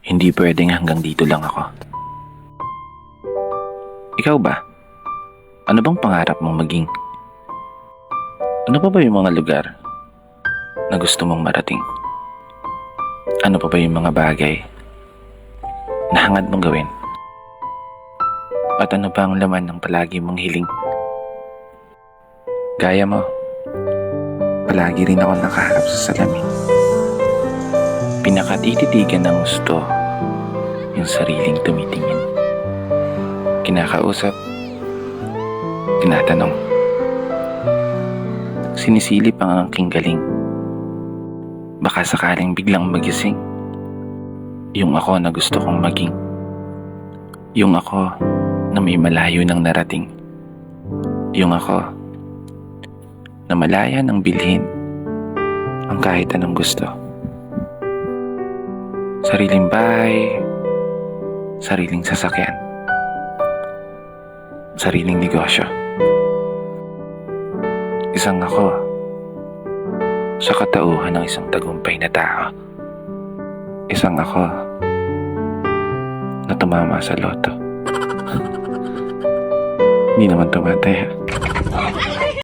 Hindi pwedeng hanggang dito lang ako. Ikaw ba? Ano bang pangarap mong maging? Ano pa ba yung mga lugar na gusto mong marating? Ano pa ba yung mga bagay na hangad mong gawin? At ano ba ang laman ng palagi mong hiling? Gaya mo, palagi rin ako nakaharap sa salamin. Pinakatititigan ng gusto yung sariling tumitingin. Kinakausap, tinatanong. Sinisilip ang aking galing. Baka sakaling biglang magising. Yung ako na gusto kong maging. Yung ako na may malayo ng narating. Yung ako na malaya ng bilhin ang kahit anong gusto. Sariling bahay, sariling sasakyan, sariling negosyo. Isang ako sa katauhan ng isang tagumpay na tao. Isang ako na tumama sa loto. Hindi naman tumataya.